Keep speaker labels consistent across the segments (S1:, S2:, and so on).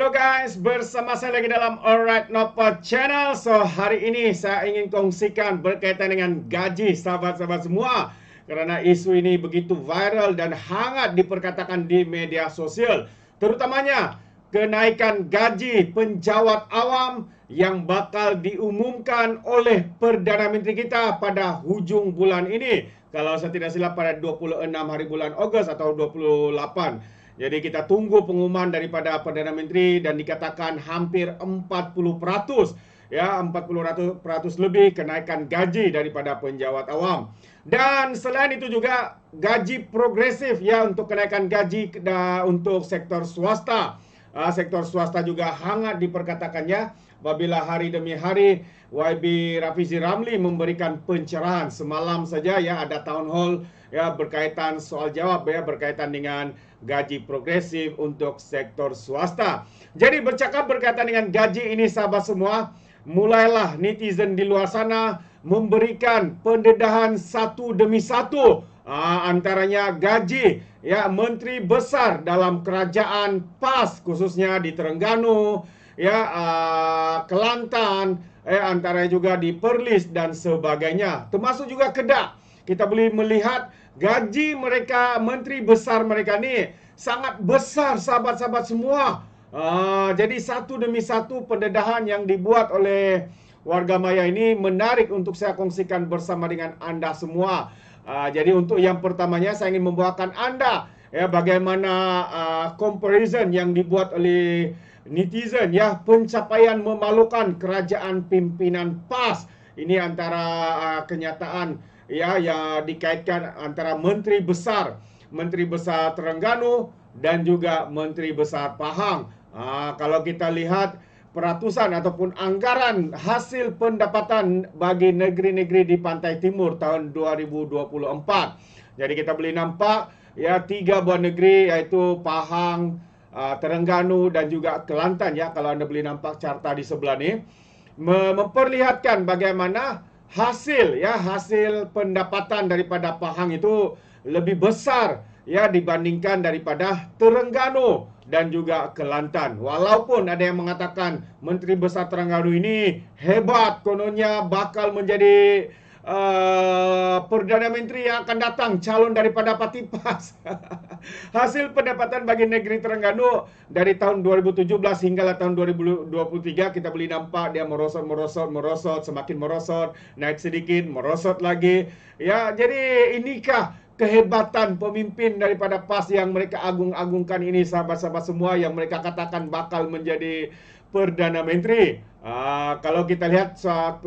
S1: Hello guys, bersama saya lagi dalam Alright Nopal Channel. So, hari ini saya ingin kongsikan berkaitan dengan gaji sahabat-sahabat semua. Kerana isu ini begitu viral dan hangat diperkatakan di media sosial. Terutamanya kenaikan gaji penjawat awam yang bakal diumumkan oleh Perdana Menteri kita pada hujung bulan ini. Kalau saya tidak silap pada 26 hari bulan Ogos atau 28. Jadi kita tunggu pengumuman daripada Perdana Menteri dan dikatakan hampir 40%, ya 40% lebih kenaikan gaji daripada penjawat awam. Dan selain itu juga gaji progresif ya untuk kenaikan gaji untuk sektor swasta. Sektor swasta juga hangat diperkatakannya apabila hari demi hari YB Rafizi Ramli memberikan pencerahan. Semalam saja ya ada town hall ya berkaitan soal jawab ya berkaitan dengan gaji progresif untuk sektor swasta. Jadi bercakap berkaitan dengan gaji ini sahabat semua, mulailah netizen di luar sana memberikan pendedahan satu demi satu. Antaranya gaji ya menteri besar dalam kerajaan PAS khususnya di Terengganu, ya Kelantan, antaranya juga di Perlis dan sebagainya. Termasuk juga Kedah. Kita boleh melihat gaji mereka, menteri besar mereka ni sangat besar sahabat-sahabat semua. Jadi satu demi satu pendedahan yang dibuat oleh warga maya ini menarik untuk saya kongsikan bersama dengan anda semua. Jadi untuk yang pertamanya saya ingin membawakan anda ya bagaimana comparison yang dibuat oleh netizen ya pencapaian memalukan kerajaan pimpinan PAS. Ini antara kenyataan ya yang dikaitkan antara Menteri Besar Terengganu dan juga Menteri Besar Pahang. Kalau kita lihat peratusan ataupun anggaran hasil pendapatan bagi negeri-negeri di Pantai Timur tahun 2024. Jadi kita boleh nampak ya 3 buah negeri iaitu Pahang, Terengganu dan juga Kelantan ya kalau anda boleh nampak carta di sebelah ni memperlihatkan bagaimana hasil pendapatan daripada Pahang itu lebih besar ya dibandingkan daripada Terengganu dan juga Kelantan. Walaupun ada yang mengatakan Menteri Besar Terengganu ini hebat, kononnya bakal menjadi Perdana Menteri yang akan datang, calon daripada Parti PAS. Hasil pendapatan bagi negeri Terengganu dari tahun 2017 hingga tahun 2023 kita boleh nampak dia merosot, semakin merosot, naik sedikit, merosot lagi. Ya, jadi inikah kehebatan pemimpin daripada PAS yang mereka agung-agungkan ini sahabat-sahabat semua yang mereka katakan bakal menjadi Perdana Menteri. Kalau kita lihat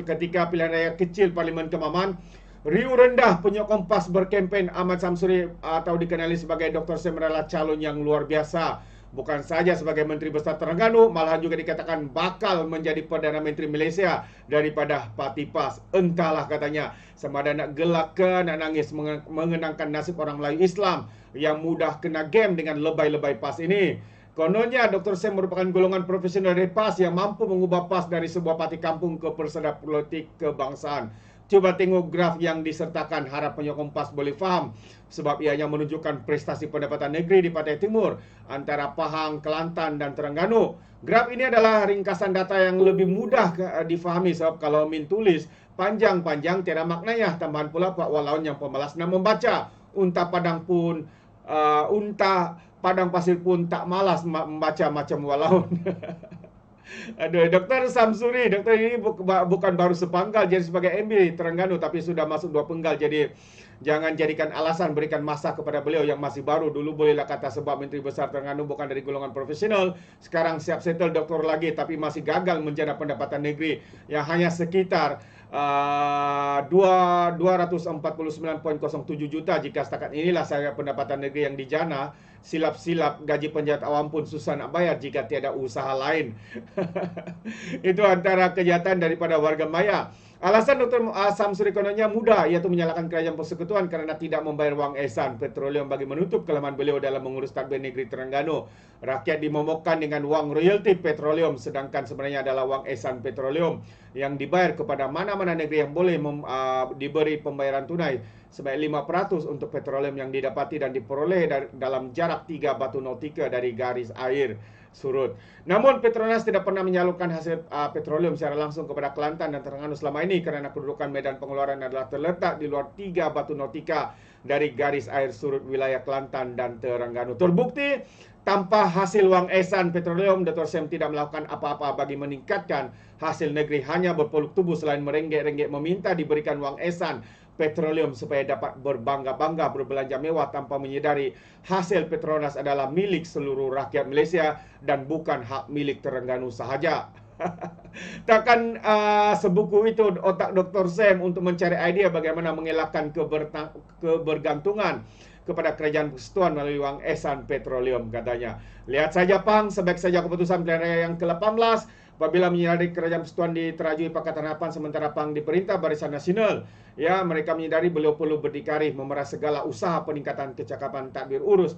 S1: ketika pilihan raya kecil Parlimen Kemaman, riuh rendah penyokong PAS berkempen Ahmad Samsuri atau dikenali sebagai Dr. Sam adalah calon yang luar biasa. Bukan saja sebagai Menteri Besar Terengganu, malahan juga dikatakan bakal menjadi Perdana Menteri Malaysia daripada Parti PAS. Entahlah katanya, sama ada nak gelak ke nak nangis mengenangkan nasib orang Melayu Islam yang mudah kena game dengan lebay-lebay PAS ini. Kononnya Dr. Sam merupakan golongan profesional dari PAS yang mampu mengubah PAS dari sebuah parti kampung ke persada politik kebangsaan. Cuba tengok graf yang disertakan, harap penyokong PAS boleh faham. Sebab ianya menunjukkan prestasi pendapatan negeri di Pantai Timur antara Pahang, Kelantan dan Terengganu. Graf ini adalah ringkasan data yang lebih mudah difahami sebab kalau min tulis panjang-panjang tiada maknanya. Tambahan pula Pak Walaun yang pemalas nak membaca. Unta Padang Pasir pun tak malas membaca macam Walaun. Aduh, Dr. Samsuri, doktor ini bukan baru sepanggal jadi sebagai MB Terengganu tapi sudah masuk 2 penggal. Jadi jangan jadikan alasan berikan masa kepada beliau yang masih baru. Dulu bolehlah kata sebab Menteri Besar Terengganu bukan dari golongan profesional, sekarang siap settle doktor lagi tapi masih gagal menjana pendapatan negeri yang hanya sekitar 249.07 juta. Jika setakat inilah saya pendapatan negeri yang dijana, silap-silap gaji penjawat awam pun susah nak bayar jika tiada usaha lain. Itu antara kejahatan daripada warga maya. Alasan Dr. Samsuri kononnya mudah, iaitu menyalahkan kerajaan persekutuan kerana tidak membayar wang ehsan petroleum bagi menutup kelemahan beliau dalam mengurus tadbir negeri Terengganu. Rakyat dimomokkan dengan wang royalti petroleum sedangkan sebenarnya adalah wang ehsan petroleum yang dibayar kepada mana-mana negeri yang boleh diberi pembayaran tunai sebanyak 5% untuk petroleum yang didapati dan diperoleh dalam jarak 3 batu nautika dari garis air. surut. Namun Petronas tidak pernah menyalurkan hasil petroleum secara langsung kepada Kelantan dan Terengganu selama ini karena kedudukan medan pengeluaran adalah terletak di luar 3 batu nautika dari garis air surut wilayah Kelantan dan Terengganu. Terbukti tanpa hasil wang esan petroleum, Dr. Sam tidak melakukan apa-apa bagi meningkatkan hasil negeri, hanya berpeluk tubuh selain merenggek-renggek meminta diberikan wang esan petroleum supaya dapat berbangga-bangga berbelanja mewah tanpa menyadari hasil Petronas adalah milik seluruh rakyat Malaysia dan bukan hak milik Terengganu sahaja. Takkan sebuku itu otak Dr. Sam untuk mencari idea bagaimana mengelakkan kebergantungan kepada kerajaan persekutuan melalui wang esan petroleum, katanya. Lihat saja Pang, sebaik saja keputusan pilihan raya yang ke-18 apabila menyadari kerajaan persekutuan diterajui Pakatan Harapan sementara Pang diperintah Barisan Nasional. Ya, mereka menyadari beliau perlu berdikari memerah segala usaha peningkatan kecakapan tadbir urus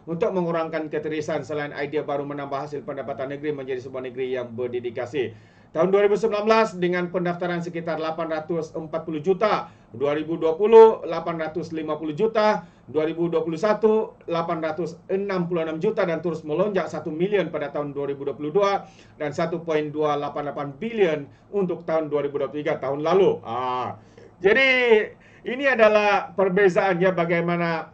S1: untuk mengurangkan keterisan selain idea baru menambah hasil pendapatan negeri menjadi sebuah negeri yang berdedikasi. Tahun 2019 dengan pendaftaran sekitar 840 juta, 2020 850 juta, 2021 866 juta dan terus melonjak 1 milion pada tahun 2022 dan 1.288 bilion untuk tahun 2023 tahun lalu. Jadi ini adalah perbezaannya bagaimana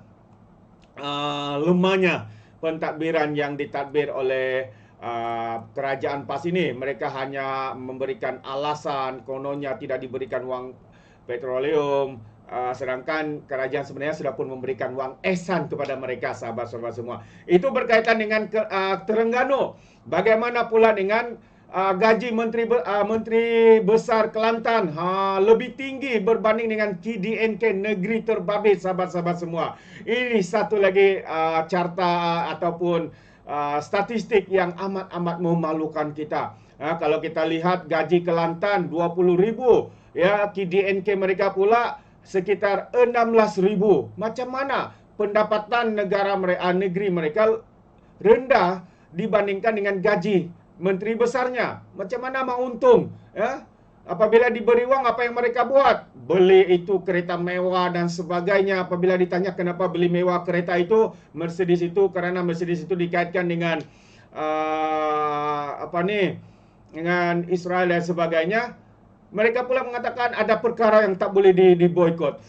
S1: lemahnya pentadbiran yang ditadbir oleh kerajaan PAS ini. Mereka hanya memberikan alasan kononnya tidak diberikan wang petroleum, sedangkan kerajaan sebenarnya sudah pun memberikan wang esan kepada mereka, sahabat-sahabat semua. Itu berkaitan dengan Terengganu. Bagaimana pula dengan gaji Menteri Besar Kelantan lebih tinggi berbanding dengan KDNK negeri terbabit, sahabat-sahabat semua. Ini satu lagi carta ataupun statistik yang amat-amat memalukan kita. Kalau kita lihat gaji Kelantan 20,000, ya KDNK mereka pula sekitar 16,000. Macam mana pendapatan negeri mereka rendah dibandingkan dengan gaji menteri besarnya? Macam mana mau untung? Ya? Apabila diberi wang, apa yang mereka buat? Beli itu kereta mewah dan sebagainya. Apabila ditanya kenapa beli mewah kereta itu, Mercedes itu, karena Mercedes itu dikaitkan dengan dengan Israel dan sebagainya. Mereka pula mengatakan ada perkara yang tak boleh diboikot.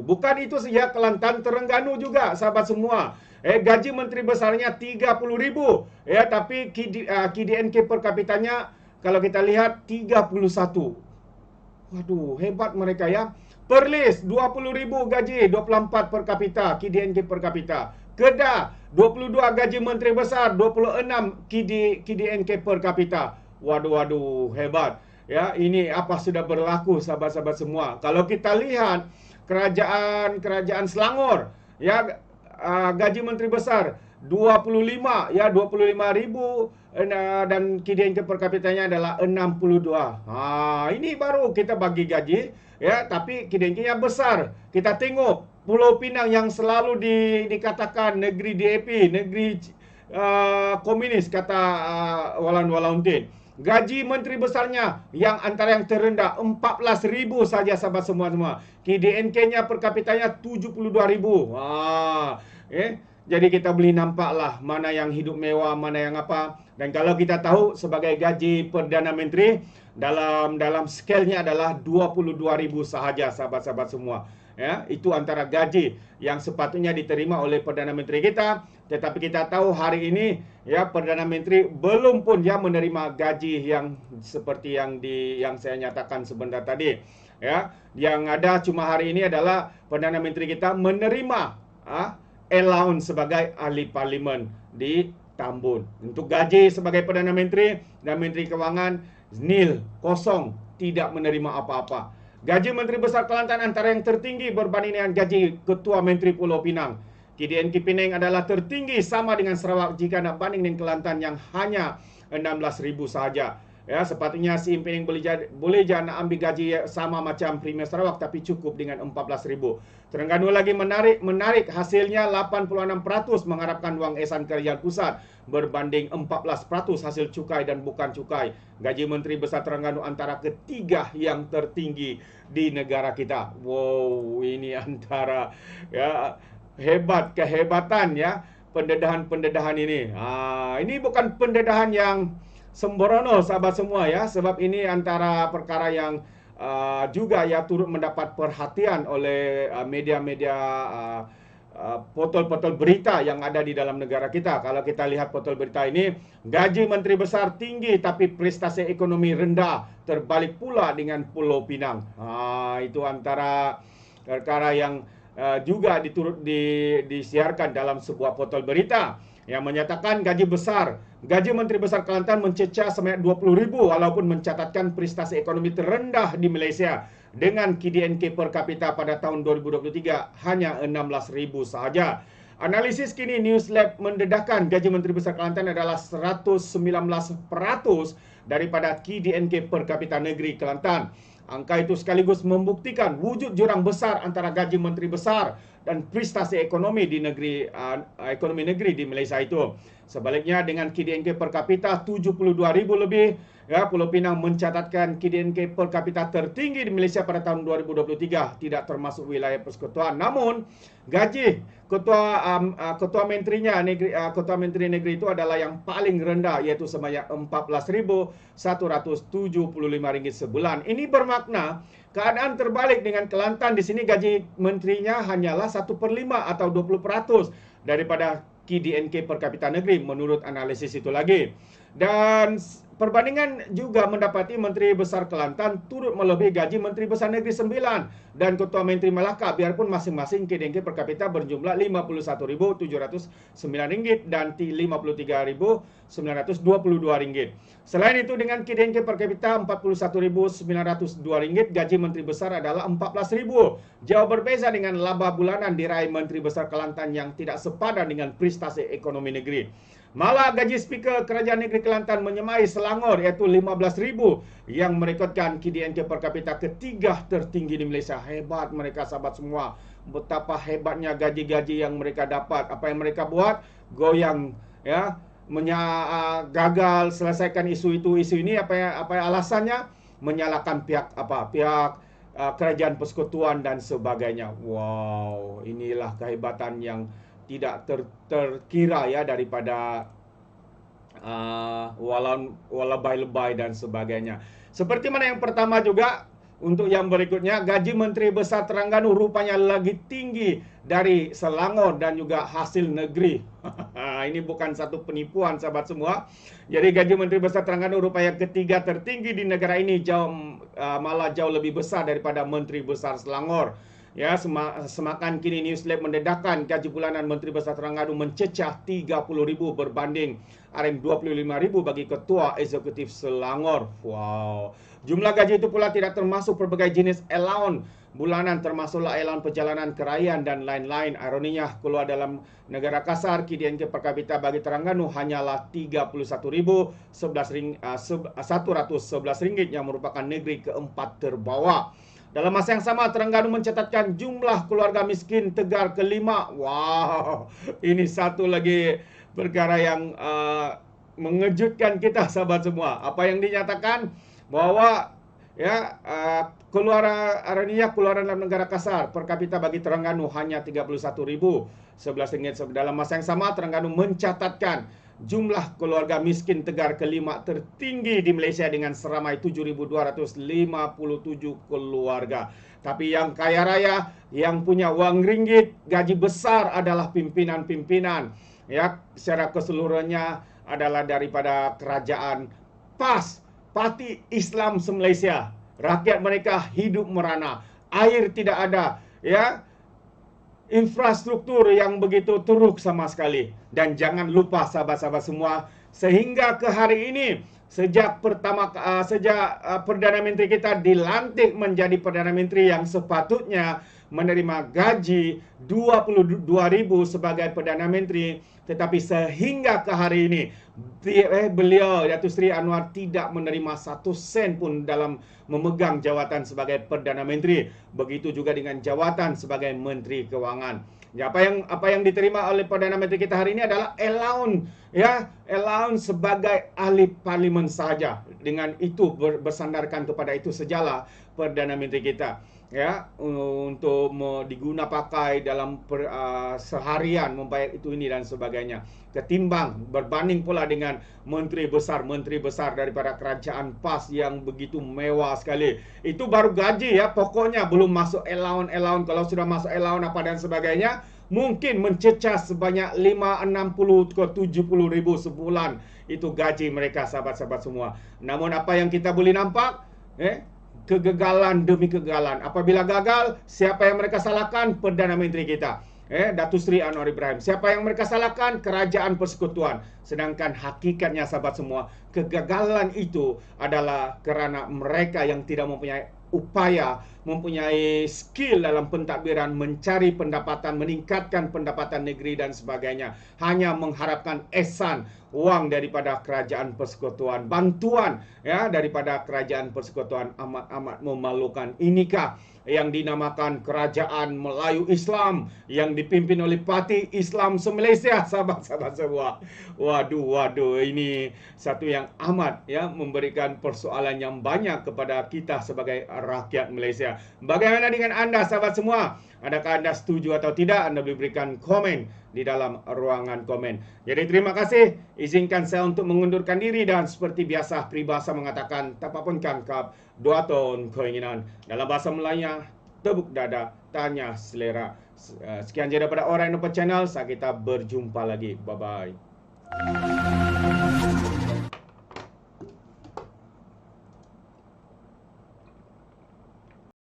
S1: Bukan itu saja, Kelantan, Terengganu juga, sahabat semua. Gaji menteri besarnya 30,000, ya, tapi KDNK per kapitanya kalau kita lihat 31. Waduh, hebat mereka ya. Perlis 20,000 gaji, 24 per kapita, KDNK per kapita. Kedah 22 gaji menteri besar, 26 KDNK per kapita. Waduh, hebat. Ya, ini apa sudah berlaku, sahabat-sahabat semua. Kalau kita lihat kerajaan Selangor, ya, gaji menteri besar 25, ya, 25,000 dan KDNK per kapitanya adalah 62. Ini baru kita bagi gaji, ya, tapi KDNK-nya besar. Kita tengok Pulau Pinang yang selalu dikatakan negeri DAP, negeri komunis, kata Walan Walauntin. Gaji menteri besarnya yang antara yang terendah 14,000 saja, sahabat semua. KDNK-nya per kapitanya 72,000. Jadi kita boleh nampaklah mana yang hidup mewah, mana yang apa. Dan kalau kita tahu sebagai gaji Perdana Menteri dalam skalenya adalah 22,000 sahaja, sahabat-sahabat semua. Ya, itu antara gaji yang sepatutnya diterima oleh Perdana Menteri kita. Tetapi kita tahu hari ini, ya, Perdana Menteri belum pun dia menerima gaji yang seperti yang saya nyatakan sebentar tadi. Ya, yang ada cuma hari ini adalah Perdana Menteri kita menerima allowance sebagai ahli parlimen di Tambun. Untuk gaji sebagai Perdana Menteri dan Menteri Kewangan nil, kosong, tidak menerima apa-apa. Gaji Menteri Besar Kelantan antara yang tertinggi berbanding dengan gaji Ketua Menteri Pulau Pinang. KDNK Penang adalah tertinggi sama dengan Sarawak jika nak banding dengan Kelantan yang hanya 16,000 sahaja. Ya, sepatutnya si Penang boleh je nak ambil gaji sama macam Premier Sarawak tapi cukup dengan 14,000. Terengganu lagi menarik hasilnya 86% mengharapkan wang esan kerajaan pusat berbanding 14% hasil cukai dan bukan cukai. Gaji Menteri Besar Terengganu antara ketiga yang tertinggi di negara kita. Wow, ini antara, ya, kehebatan, ya. pendedahan ini. Ini bukan pendedahan yang sembrono sahabat semua ya, sebab ini antara perkara yang juga ya turut mendapat perhatian oleh media-media portal-portal berita yang ada di dalam negara kita. Kalau kita lihat portal berita ini, gaji menteri besar tinggi tapi prestasi ekonomi rendah, terbalik pula dengan Pulau Pinang. Itu antara perkara yang juga disiarkan dalam sebuah portal berita yang menyatakan gaji menteri besar Kelantan mencecah sebanyak 20,000 walaupun mencatatkan prestasi ekonomi terendah di Malaysia dengan KDNK per kapita pada tahun 2023 hanya 16,000 sahaja. Analisis kini Newslab mendedahkan gaji menteri besar Kelantan adalah 119% daripada KDNK per kapita negeri Kelantan. Angka itu sekaligus membuktikan wujud jurang besar antara gaji menteri besar dan prestasi ekonomi di ekonomi negeri di Malaysia itu. Sebaliknya dengan KDNK per kapita 72,000 lebih, ya, Pulau Pinang mencatatkan KDNK per kapita tertinggi di Malaysia pada tahun 2023, tidak termasuk wilayah persekutuan. Namun gaji ketua menteri negeri itu adalah yang paling rendah, yaitu sebanyak RM14,175 sebulan. Ini bermakna keadaan terbalik dengan Kelantan. Di sini gaji menterinya hanyalah 1/5 atau 20% daripada KDNK per kapita negeri menurut analisis itu lagi. Dan perbandingan juga mendapati Menteri Besar Kelantan turut melebihi gaji Menteri Besar Negeri 9 dan Ketua Menteri Melaka, biarpun masing-masing KDNK per kapita berjumlah RM51,709 dan RM53,922. Selain itu dengan KDNK per kapita RM41,902, gaji Menteri Besar adalah RM14,000. Jauh berbeza dengan laba bulanan diraih Menteri Besar Kelantan yang tidak sepadan dengan prestasi ekonomi negeri. Malah gaji Speaker Kerajaan Negeri Kelantan menyemai Selangor, iaitu RM15,000 yang merekodkan KDNK per kapita ketiga tertinggi di Malaysia. Hebat mereka sahabat semua. Betapa hebatnya gaji-gaji yang mereka dapat. Apa yang mereka buat? Goyang, ya, gagal selesaikan isu ini. Apa alasannya? Menyalahkan pihak kerajaan persekutuan dan sebagainya. Wow, inilah kehebatan yang tidak terkira ya daripada lebay-lebay dan sebagainya. Seperti mana yang pertama juga, untuk yang berikutnya, gaji Menteri Besar Terengganu rupanya lagi tinggi dari Selangor dan juga hasil negeri. Ini bukan satu penipuan sahabat semua. Jadi gaji Menteri Besar Terengganu rupanya ketiga tertinggi di negara ini, malah jauh lebih besar daripada Menteri Besar Selangor. Ya, semakan kini Newslab mendedahkan gaji bulanan Menteri Besar Terengganu mencecah 30,000 berbanding RM25,000 bagi Ketua Eksekutif Selangor. Wow. Jumlah gaji itu pula tidak termasuk berbagai jenis allowance bulanan, termasuklah allowance perjalanan kerajaan dan lain-lain. Ironinya, keluar dalam negara kasar, KDNK per kapita bagi Terengganu hanyalah RM31,111 yang merupakan negeri keempat terbawah. Dalam masa yang sama, Terengganu mencatatkan jumlah keluarga miskin tegar kelima. Wow, ini satu lagi perkara yang mengejutkan kita sahabat semua. Apa yang dinyatakan bahwa ya keluaran dalam negara kasar per kapita bagi Terengganu hanya RM31,011. Dalam masa yang sama, Terengganu mencatatkan jumlah keluarga miskin tegar kelima tertinggi di Malaysia dengan seramai 7,257 keluarga. Tapi yang kaya raya, yang punya wang ringgit, gaji besar adalah pimpinan-pimpinan. Ya, secara keseluruhannya adalah daripada kerajaan PAS, Parti Islam se-Malaysia. Rakyat mereka hidup merana, air tidak ada, ya. Infrastruktur yang begitu teruk sama sekali. Dan jangan lupa sahabat-sahabat semua, sehingga ke hari ini, sejak Perdana Menteri kita dilantik menjadi Perdana Menteri yang sepatutnya menerima gaji RM22,000 sebagai Perdana Menteri, tetapi sehingga ke hari ini beliau, Datuk Seri Anwar, tidak menerima 1 sen pun dalam memegang jawatan sebagai Perdana Menteri. Begitu juga dengan jawatan sebagai Menteri Kewangan. Ya, apa yang diterima oleh Perdana Menteri kita hari ini adalah allowance, ya, allowance sebagai ahli parlimen saja. Dengan itu bersandarkan kepada itu sejalah Perdana Menteri kita. ya, untuk diguna pakai dalam seharian membayar itu ini dan sebagainya, ketimbang berbanding pula dengan menteri besar daripada kerajaan PAS yang begitu mewah sekali. Itu baru gaji ya, pokoknya belum masuk allowance. Kalau sudah masuk allowance apa dan sebagainya, mungkin mencecah sebanyak 60 ke 70 ribu sebulan. Itu gaji mereka, sahabat-sahabat semua. Namun apa yang kita boleh nampak, kegagalan demi kegagalan. Apabila gagal, siapa yang mereka salahkan? Perdana Menteri kita, Datuk Seri Anwar Ibrahim. Siapa yang mereka salahkan? Kerajaan Persekutuan. Sedangkan hakikatnya, sahabat semua, kegagalan itu adalah kerana mereka yang tidak mempunyai upaya, mempunyai skill dalam pentadbiran, mencari pendapatan, meningkatkan pendapatan negeri dan sebagainya. Hanya mengharapkan ehsan, wang daripada kerajaan persekutuan, bantuan ya daripada kerajaan persekutuan. Amat memalukan. Inikah yang dinamakan Kerajaan Melayu Islam yang dipimpin oleh Parti Islam se-Malaysia, sahabat-sahabat semua. Waduh, ini satu yang amat ya memberikan persoalan yang banyak kepada kita sebagai rakyat Malaysia. Bagaimana dengan anda, sahabat semua? Adakah anda setuju atau tidak? Anda boleh berikan komen di dalam ruangan komen. Jadi terima kasih. Izinkan saya untuk mengundurkan diri, dan seperti biasa peribahasa mengatakan, tapapun kangkap, dua ton keinginan. Dalam bahasa Melayu, tepuk dada, tanya selera. Sekian je daripada Alright No Channel. Kita berjumpa lagi. Bye-bye.